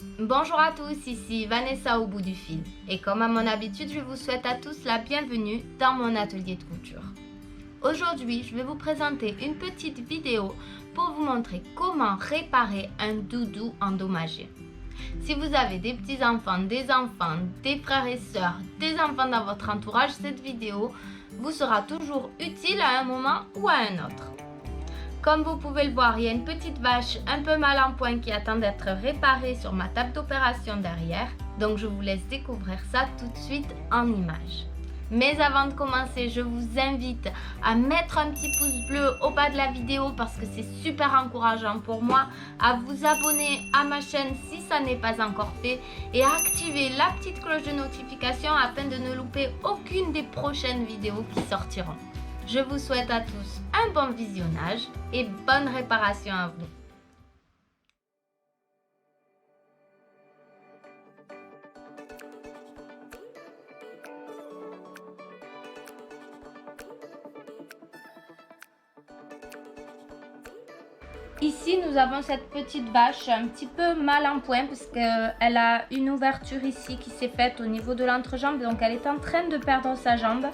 Bonjour à tous, ici Vanessa au bout du fil. Et comme à mon habitude, je vous souhaite à tous la bienvenue dans mon atelier de couture. Aujourd'hui, je vais vous présenter une petite vidéo pour vous montrer comment réparer un doudou endommagé. Si vous avez des petits-enfants, des frères et sœurs, des enfants dans votre entourage, cette vidéo vous sera toujours utile à un moment ou à un autre. Comme vous pouvez le voir, il y a une petite vache un peu mal en point qui attend d'être réparée sur ma table d'opération derrière. Donc je vous laisse découvrir ça tout de suite en images. Mais avant de commencer, je vous invite à mettre un petit pouce bleu au bas de la vidéo parce que c'est super encourageant pour moi, à vous abonner à ma chaîne si ça n'est pas encore fait et à activer la petite cloche de notification afin de ne louper aucune des prochaines vidéos qui sortiront. Je vous souhaite à tous un bon visionnage et bonne réparation à vous. Ici, nous avons cette petite vache un petit peu mal en point parce qu'elle a une ouverture ici qui s'est faite au niveau de l'entrejambe. Donc, elle est en train de perdre sa jambe.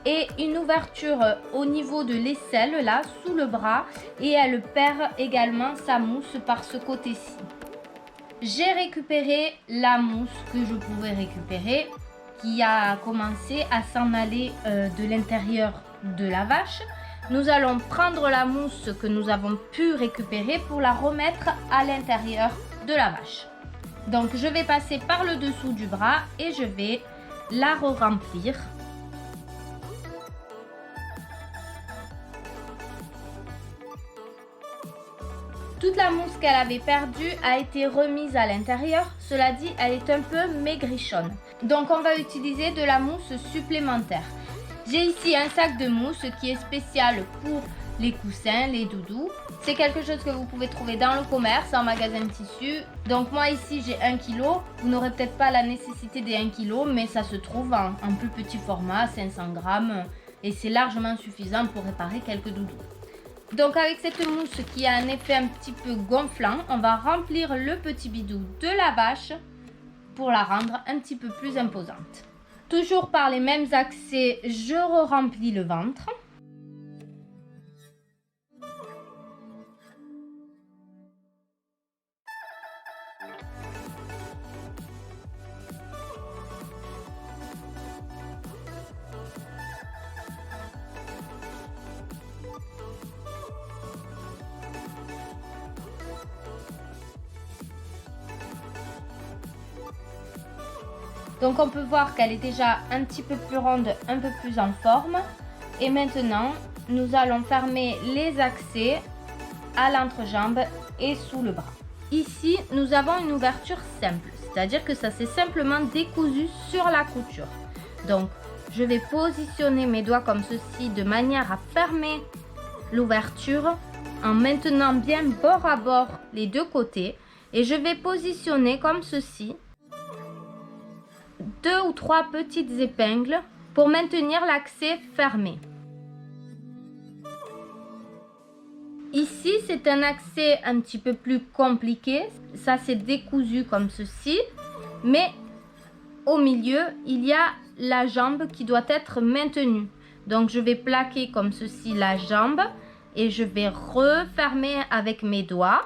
Et une ouverture au niveau de l'aisselle, là, sous le bras. Et elle perd également sa mousse par ce côté-ci. J'ai récupéré la mousse que je pouvais récupérer, qui a commencé à s'en aller de l'intérieur de la vache. Nous allons prendre la mousse que nous avons pu récupérer pour la remettre à l'intérieur de la vache. Donc je vais passer par le dessous du bras et je vais la re-remplir. Toute la mousse qu'elle avait perdue a été remise à l'intérieur. Cela dit, elle est un peu maigrichonne. Donc on va utiliser de la mousse supplémentaire. J'ai ici un sac de mousse qui est spécial pour les coussins, les doudous. C'est quelque chose que vous pouvez trouver dans le commerce, en magasin de tissu. Donc moi ici j'ai 1 kg. Vous n'aurez peut-être pas la nécessité des 1 kg, mais ça se trouve en plus petit format, 500 grammes. Et c'est largement suffisant pour réparer quelques doudous. Donc avec cette mousse qui a un effet un petit peu gonflant, on va remplir le petit bidou de la vache pour la rendre un petit peu plus imposante. Toujours par les mêmes accès, je re-remplis le ventre. Donc on peut voir qu'elle est déjà un petit peu plus ronde, un peu plus en forme. Et maintenant, nous allons fermer les accès à l'entrejambe et sous le bras. Ici, nous avons une ouverture simple, c'est-à-dire que ça s'est simplement décousu sur la couture. Donc, je vais positionner mes doigts comme ceci de manière à fermer l'ouverture en maintenant bien bord à bord les deux côtés. Et je vais positionner comme ceci 2 ou 3 petites épingles pour maintenir l'accès fermé. Ici, c'est un accès un petit peu plus compliqué. Ça s'est décousu comme ceci. Mais au milieu, il y a la jambe qui doit être maintenue. Donc, je vais plaquer comme ceci la jambe et je vais refermer avec mes doigts.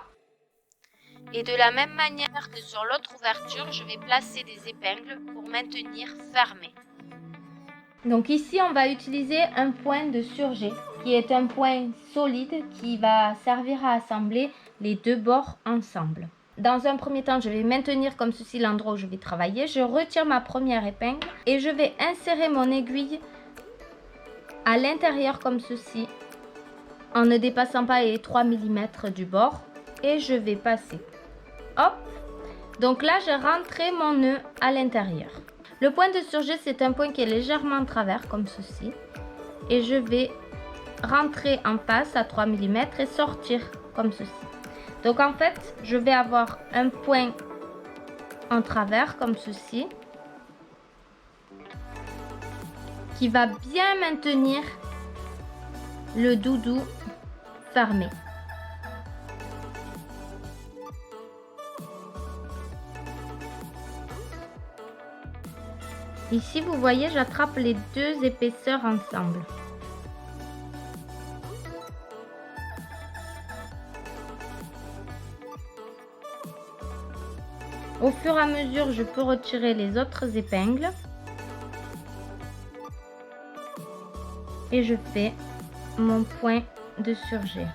Et de la même manière que sur l'autre ouverture, je vais placer des épingles pour maintenir fermé. Donc ici, on va utiliser un point de surjet qui est un point solide qui va servir à assembler les deux bords ensemble. Dans un premier temps, je vais maintenir comme ceci l'endroit où je vais travailler. Je retire ma première épingle et je vais insérer mon aiguille à l'intérieur comme ceci en ne dépassant pas les 3 mm du bord et je vais passer. Hop, donc là j'ai rentré mon nœud à l'intérieur. Le point de surjet, c'est un point qui est légèrement en travers comme ceci et je vais rentrer en face à 3 mm et sortir comme ceci. Donc en fait je vais avoir un point en travers comme ceci qui va bien maintenir le doudou fermé. Ici, vous voyez, j'attrape les deux épaisseurs ensemble. Au fur et à mesure, je peux retirer les autres épingles. Et je fais mon point de surjet.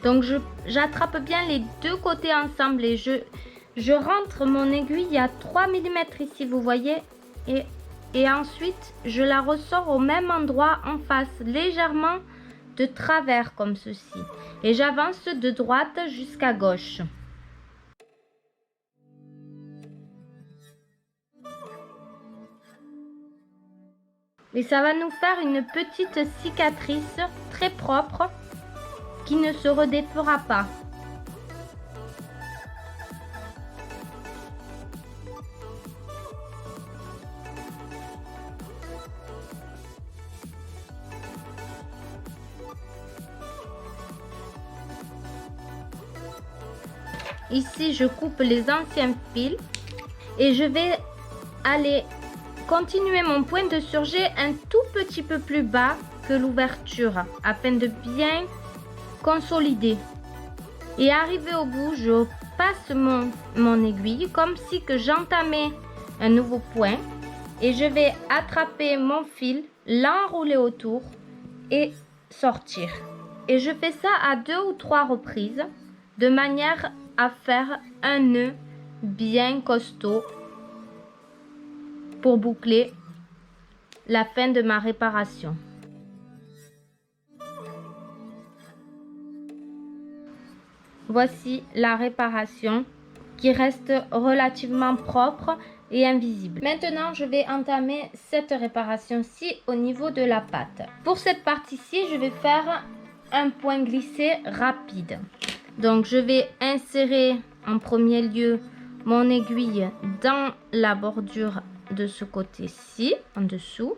Donc j'attrape bien les deux côtés ensemble et je rentre mon aiguille à 3 mm ici, vous voyez, et ensuite je la ressors au même endroit en face, légèrement de travers comme ceci, et j'avance de droite jusqu'à gauche. Et ça va nous faire une petite cicatrice très propre qui ne se redéfera pas. Ici, je coupe les anciens fils et je vais aller continuer mon point de surjet un tout petit peu plus bas que l'ouverture afin de bien consolider. Et arrivé au bout, je passe mon aiguille comme si que j'entamais un nouveau point et je vais attraper mon fil, l'enrouler autour et sortir. Et je fais ça à 2 ou 3 reprises de manière à faire un nœud bien costaud pour boucler la fin de ma réparation. Voici la réparation qui reste relativement propre et invisible. Maintenant, je vais entamer cette réparation-ci au niveau de la patte. Pour cette partie-ci, je vais faire un point glissé rapide. Donc, je vais insérer en premier lieu mon aiguille dans la bordure de ce côté-ci, en dessous.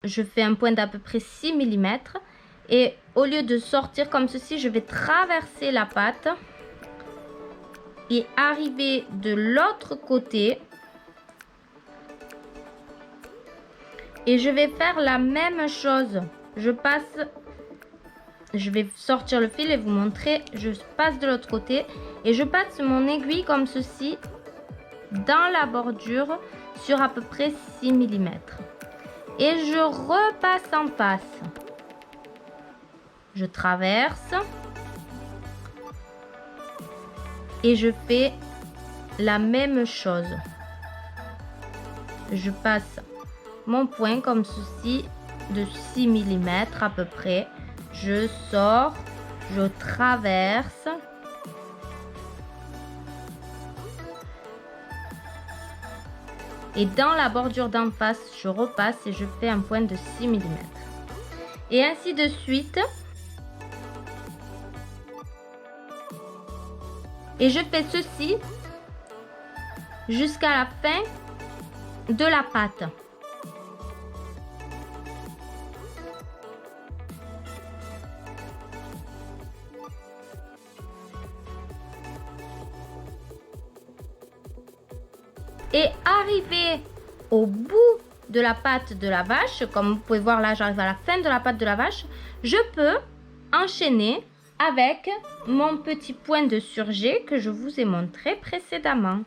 Je fais un point d'à peu près 6 mm. Et au lieu de sortir comme ceci, je vais traverser la patte et arriver de l'autre côté. Et je vais faire la même chose. Je vais sortir le fil et vous montrer. Je passe de l'autre côté et je passe mon aiguille comme ceci dans la bordure sur à peu près 6 mm. Et je repasse en face. Je traverse et je fais la même chose. Je passe mon point comme ceci de 6 mm à peu près. Je sors, je traverse et dans la bordure d'en face, je repasse et je fais un point de 6 mm. Et ainsi de suite. Et je fais ceci jusqu'à la fin de la patte. Et arrivé au bout de la patte de la vache, comme vous pouvez voir là, j'arrive à la fin de la patte de la vache, je peux enchaîner avec mon petit point de surjet que je vous ai montré précédemment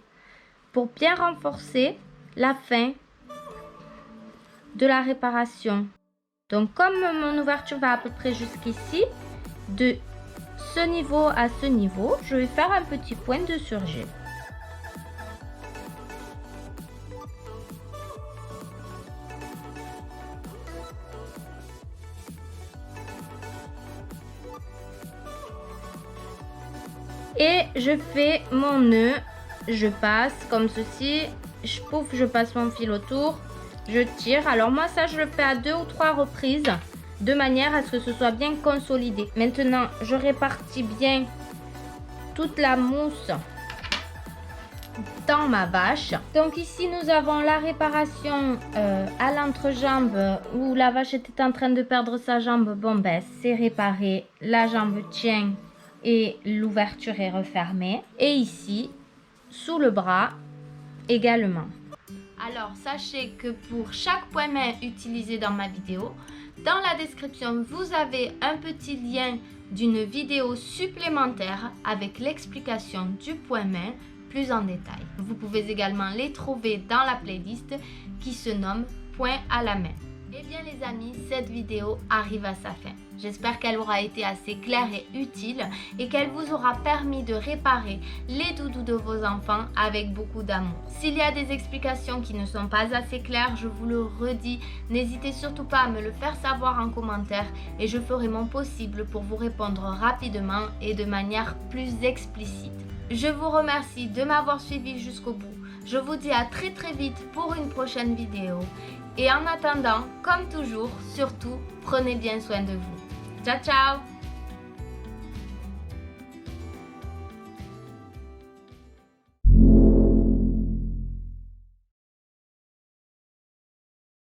pour bien renforcer la fin de la réparation. Donc comme mon ouverture va à peu près jusqu'ici, de ce niveau à ce niveau, je vais faire un petit point de surjet. Et je fais mon nœud, je passe comme ceci, je passe mon fil autour, je tire. Alors moi ça je le fais à 2 ou 3 reprises de manière à ce que ce soit bien consolidé. Maintenant je répartis bien toute la mousse dans ma vache. Donc ici nous avons la réparation à l'entrejambe où la vache était en train de perdre sa jambe. Bon ben c'est réparé, la jambe tient et l'ouverture est refermée. Et ici sous le bras également. Alors sachez que pour chaque point main utilisé dans ma vidéo, dans la description vous avez un petit lien d'une vidéo supplémentaire avec l'explication du point main plus en détail. Vous pouvez également les trouver dans la playlist qui se nomme Point à la main. Eh bien les amis, cette vidéo arrive à sa fin. J'espère qu'elle aura été assez claire et utile et qu'elle vous aura permis de réparer les doudous de vos enfants avec beaucoup d'amour. S'il y a des explications qui ne sont pas assez claires, je vous le redis, n'hésitez surtout pas à me le faire savoir en commentaire et je ferai mon possible pour vous répondre rapidement et de manière plus explicite. Je vous remercie de m'avoir suivi jusqu'au bout. Je vous dis à très vite pour une prochaine vidéo. Et en attendant, comme toujours, surtout, prenez bien soin de vous. Ciao, ciao!